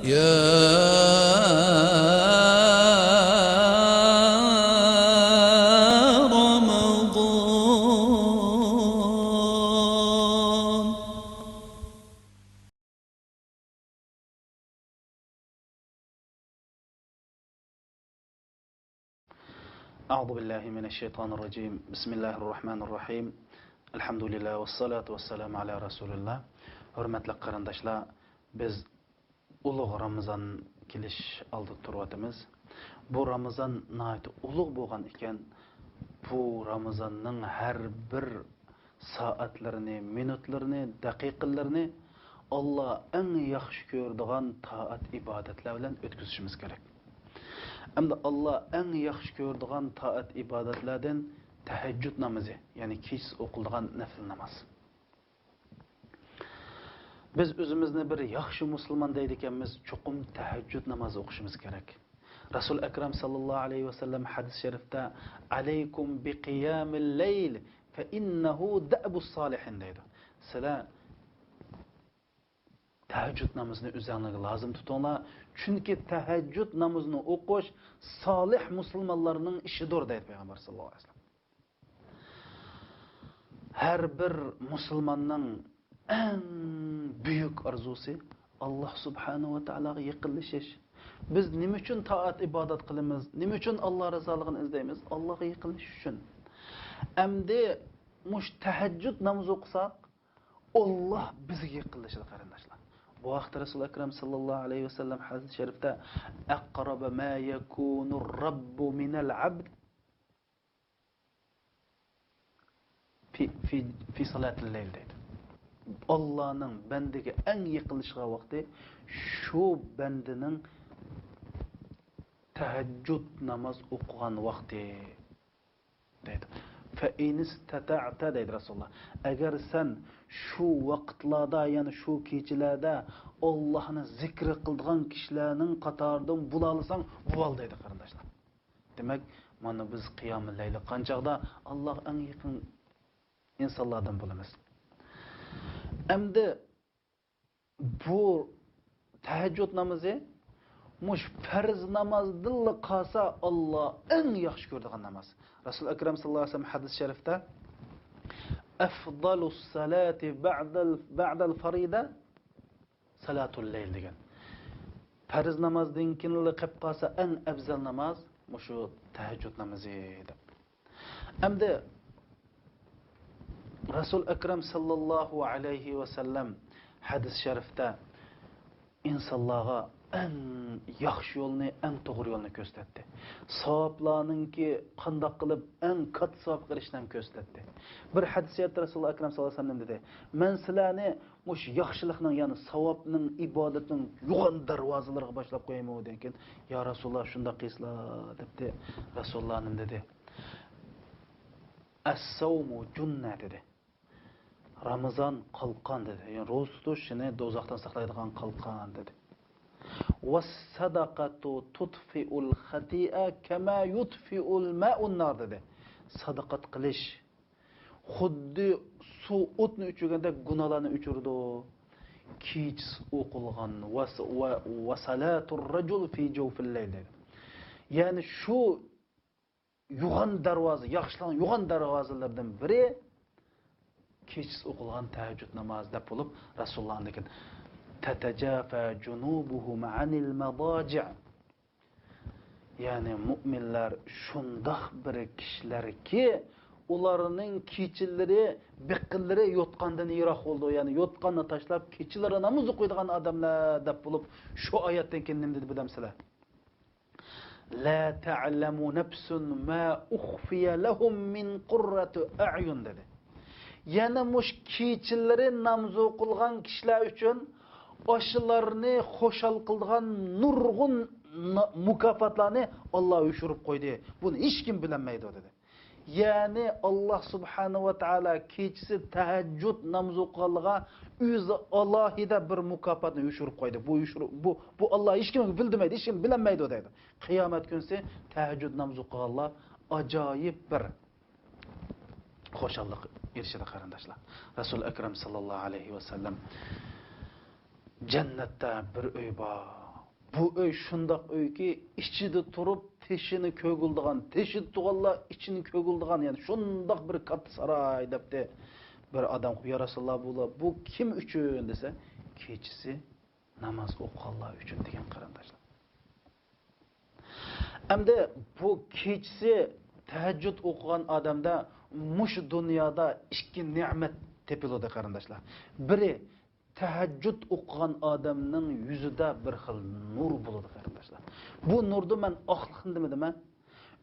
يا رمضان. أعوذ بالله من الشيطان الرجيم. بسم الله الرحمن الرحيم. الحمد لله والصلاة والسلام على رسول الله. Hürmetli qarindoshlar, biz ulug' Ramazon kelish oldida turibmiz. Bu Ramazon nihoyat ulug' bo'lgan ekan. Bu Ramazonning har bir soatlarini, minutlarini, daqiqalarini Alloh eng yaxshi ko'radigan toat ibodatlar bilan o'tkazishimiz kerak. Hamda Allah en yaxshi ko'radigan taat ibodatlardan tahajjud namozi, ya'ni kech o'qiladigan nafl namoz. Biz o'zimizni bir yaxshi musulmon deydi ekanmiz, cho'qim tahajjud namozi o'qishimiz kerak. Rasul akram sallallohu alayhi vasallam hadis sharifda alaykum biqiyamil layl fa innahu da'bus solihin deydi. Sizlar tahajjud namozini o'zingizga lozim tutinglar, chunki tahajjud namozini o'qish solih musulmonlarning ishidir deydi payg'ambar sallallohu alayhi vasallam. Har bir musulmonning eng buyuk orzusi Alloh subhanahu va taologa yaqinlashish. Biz nima uchun toat ibodat qilamiz? Nima uchun Alloh rizoligini izlaymiz? Allohga yaqinlashish uchun. Endi mush tahajjud namoz o'qisak, Alloh bizga yaqinlashadi qarindoshlar. Bu vaqtda Rasul akram sallallohu alayhi vasallam hadis sharifda aqraba ma yakunu robbu minal abd fi salatil layl deydi. Allohning bandaga eng yaqinlashigan vaqti shu bandaning tahajjud namoz o'qigan vaqti deydi. Fa inistata'ta deydi Rasululloh. Agar sen shu vaqtlarda, ya'ni shu kechalarda Allohni zikr qilgan kishilarning qatoridan bo'la olsang, bo'l deydi qarindoshlar. Demak, mana biz qiyomul layl qanchaqda Alloh eng yaqin insonlardan bo'lamiz. Endi bu tahajjud namozi mush farz namozdan qolsa Alloh eng yaxshi ko'radigan namoz. Rasul akram sallallohu alayhi vasallam hadis sharifda afdalus salati ba'dal farida salatul layl degan. Farz namozdan keyin qilib qolsa eng afzal namoz mushu tahajjud namozi deb. Endi Rasul akram sallallohu alayhi vasallam hadis sharifda insonlarga eng yaxshi yo'lni, eng to'g'ri yo'lni ko'rsatdi. Savoblarningki qanday qilib eng katta savob qilishdan ko'rsatdi. Bir hadisda Rasululloh akram sallallohu alayhi vasallam dedi: "Men sizlarni mush yaxshilikning, ya'ni savobning, ibodatning yo'g'on darvozalariga boshlab qo'yayman" degan. "Ya Rasululloh, shunda qilsizlar" debdi. Rasululloh nim dedi: "As-sawmu junna" dedi. Ramazon qalqon dedi. Ya'ni ro'za tutish shuni do'zaxdan saqlaydigan qalqon dedi. Was-sadaqatu tutfi'ul khati'a kama yutfi'ul ma'un nar dedi. Sadaqat qilish xuddi suv o'tni o'chirganda gunohlarni o'chirdi. Kech o'qilgan va salatur rajul fi jawfil layl dedi. Ya'ni shu yo'g'on darvoza, yaxshilan yo'g'on darvozalardan biri kech o'qilgan tahajjud namozi deb bo'lib Rasululloh degan. Tatajafa junubuhum anil madaji'. Ya'ni mu'minlar shundoq bir kishilarki, ularning kechalari, biqillari yotqandan yiroq bo'ldi. Ya'ni yotqanni tashlab kechalari namoz o'qiydigan odamlar deb bo'lib shu oyatdan keyin nima dedi bilamsizlar? La ta'lamu nafsun ma ukhfiya lahum min qurrati a'yun dedi. Yana mush kechalari namoz o'qilgan kishilar uchun oshlarni xo'shal qilgan nurg'un mukofotlarni Alloh ushurib qo'ydi. Buni hech kim bilmaydi dedi. Ya'ni Alloh subhanahu va taolo kechasi tahajjud namoz o'qiganlarga o'zi alohida bir mukofotni ushurib qo'ydi. Bu Alloh hech kim bilmaydi, hech kim bilmaydi dedi. Qiyomat kunsi tahajjud namoz o'qiganlar ajoyib bir xo'shallik erishadi qarindoshlar. Rasul akram sallallohu alayhi vasallam jannatda bir uy bor. bu öy şundaq öyki içide turup teşini kögüldigan, teşi tuğalla içini kögüldigan, yani şundaq bir kat saray depdi bir adam ya Rasulullah bu kim üçün dese, keçisi namaz okuyanlar üçün degen qarandaşlar. Hamda bu keçisi tahajjud okuyan adamda muş dünyada iki nimet tepiladi qarandaşlar. Biri tahajjud okuyan adamның yüzüde bir xil nur buludu qarandaşlar. Bu nurdu men aqlıq demedim ha.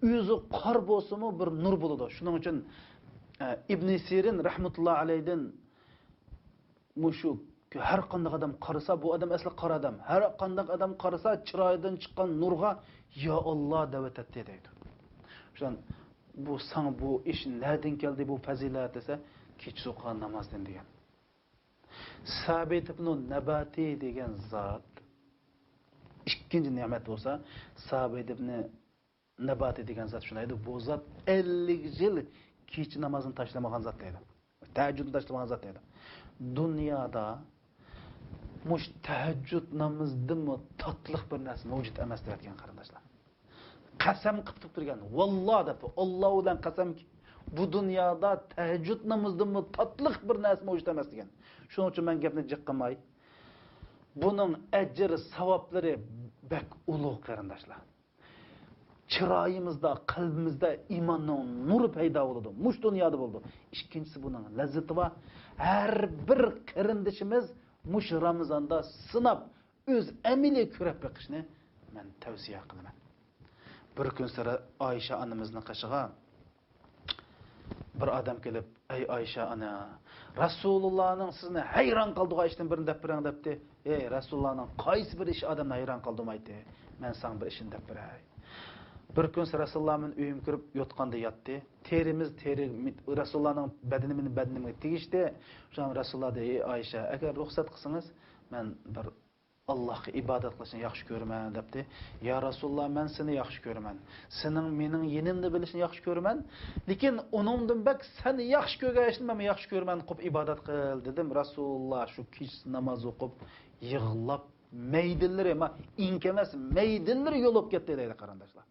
Yüzü qar bolsunmu bir nur buludu. Şunun için İbn Sirin rahmetullah aleyhden muşu her qandaq adam qarasa bu adam asli qara adam. Her qandaq adam qarasa chiroyidan chiqqan nurga ya Allah davet etdi deydi. Şun bu sana bu iş nereden geldi bu fazilat dese keç o'qigan namazdan degan. Sabit ibn Nabati degan zot ikkinchi ne'mat bo'lsa, Sabit ibn Nabati degan zot shunday edi, bu zot 50 yil kech namozini tashlamagan zot edi. Tahajjudni tashlamagan zot edi. Dunyoda mush tahajjud namozidimi tatliq bir narsa mavjud emas deyotgan qarindoshlar. Qasam qilib turgan. Valloh deb Alloh bilan qasamki bu dunyoda tahajjud namozidimi tatliq bir narsa mavjud emas degan. Shuning uchun men gapni jiqqamay. Buning ajri, savoblari bak ulug' qarindoshlar. Chiroyimizda, qalbimizda iymonning nuri paydo bo'ldi. Mush dunyoda bo'ldi. Ikkinchisi buning lazzati va har bir qarindishimiz mush Ramazonda sinab o'z amaliy ko'rib beqishni men tavsiya qilaman. Bir kun sira Oysha onamizning qishig'a bir adam kelib, "Ey Oysha ona, Rasulullohning sizni hayron qildigan ishdan birini deb bering" debdi. "Ey Rasulullohning qaysi bir ish odamni hayron qildirmaydi? Men sana bir ishni deb beray." Bir kun Rasulullohning uyim kirib yotganda yotdi. Terimiz Rasulullohning badanimga tegishdi. Shom Rasululloh dedi, "Ey Oysha, agar ruxsat qilsangiz, men bir Allohga ibodat qilishni yaxshi ko'raman" debdi. "Ya Rasululloh, men seni yaxshi ko'raman. Sening mening yenimni bilishni yaxshi ko'raman. Lekin uningdan bak seni yaxshi ko'rganishni men yaxshi ko'raman, qop ibodat qil" dedim. Rasululloh shu kech namoz o'qib, yig'lab, maydinlari, inkemas, maydinlari yo'lib ketdi deydi qarindoshlar.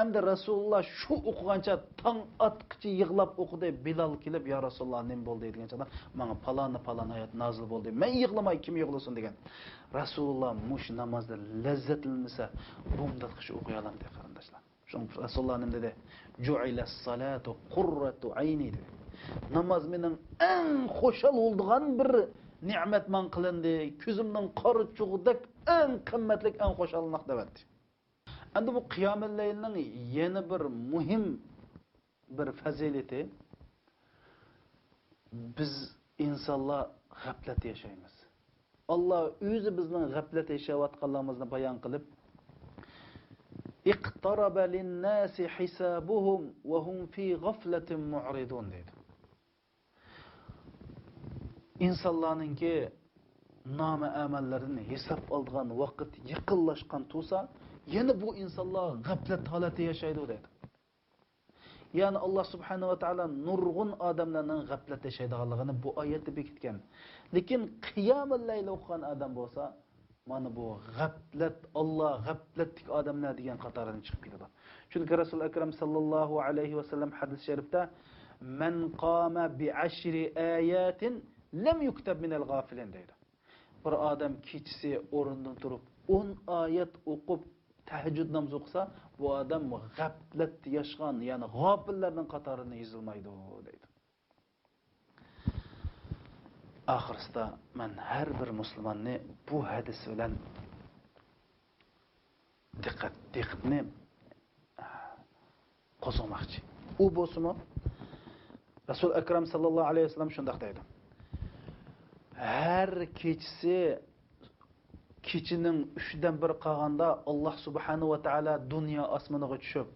Endi Rasululloh shu o'qigancha tong atqichi yig'lab o'qidi. Bilal kelib, "Ya Rasululloh, nim bo'ldi" degancha, "Menga falon oyat nozil bo'ldi. Men yig'lamay kim yig'lasin" degan. Rasululloh mush namozda lazzatlansa, bunday qish o'qiy olamdi qarindoshlar. Shu Rasululloh nim dedi? "Ju'ilas salatu qurratu ayni" dedi. Namoz mening eng xo'shal bo'lgan bir ne'mat men qilindi. Ko'zimning qori chug'dak eng qimmatli, eng xo'shallik debdi. Endi bu qiyomul laylning yana bir muhim bir fazilati, biz insonlar g'aflat yashaymiz. Alloh o'zi bizning g'aflat yashayotganligimizni bayon qilib, "Iqtaraba lin-nasi hisabuhum wa hum fi ghaflatin mu'ridun" dedi. İnsanlarninki nama amallarını hesap aldıgan vaqt yaqinlashgan tursa, yana bu insonlar g'aflat holati yashaydi dedi. Yani Allah subhanahu wa ta'ala nurg'un odamlarning g'aflat yashaydiganligini bu oyatda bekitgan. Lekin qiyomul layl o'qigan odam bo'lsa, mana bu g'aflat, Allah g'aflatlik odamlar degan qatoridan chiqib ketadi. Chunki Rasul akram sallallohu alayhi va sallam hadis sharifda "Man qama bi 10 ayatin lam yuktab min al-ghafilin" deydi. Bir odam kechasi o'rnidan turib 10 oyat o'qib tahajjud namoz o'qisa, bu odam g'aflat yashgan, ya'ni g'ofillarning qatorida yozilmaydi deydi. Oxirsida men har bir musulmonni bu hadis bilan diqqatni qo'zg'amoqchi. U bo'lsa-mu Rasul akram sallallohu alayhi vasallam shunday deydi. Her kechasi kechining 3dan 1 qolganda Alloh subhanahu va taolo dunyo osmoniga tushib,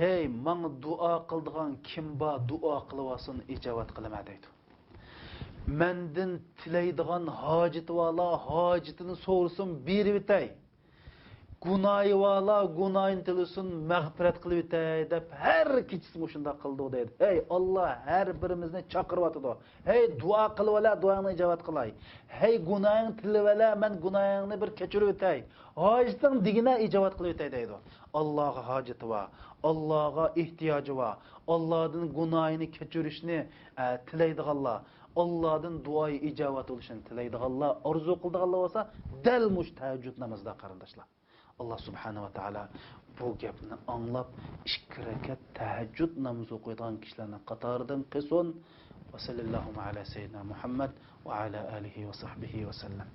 "Hey, menga duo qildigan kim bor, duo qilib olsin, ijobat qilaman" deydi. Mendan tilaydigan hojati vola hojatini so'rasin, berib o'tay. Günahı günahın tilisin mağfiret qilib etay deb har kechasi shunda qildi deydi. Hey Alloh har birimizni chaqirib atadi. Hey duo qilib ola, duoңni ijobat qilay. Hey günahın tilib ola, men günahыңni bir kechirib etay. Hojatың digina ijobat qilib etay deydi. Allohga hojati va, Allohga ehtiyoji va, Allohdan günahini kechirishni tilaydiganlar, Allohdan duoyi ijobat bo'lishini tilaydiganlar, orzu qildiganlar bo'lsa, dal mush tahajjud namozida qarindoshlar. Allah subhanahu wa ta'ala bu gapni anlab 2 rakat tahajjud namozi o'qiydigan kishilarning qatoridan qilsin. Va sallallohu ala sayyidina Muhammad va ala alihi va sahbihi va sallam.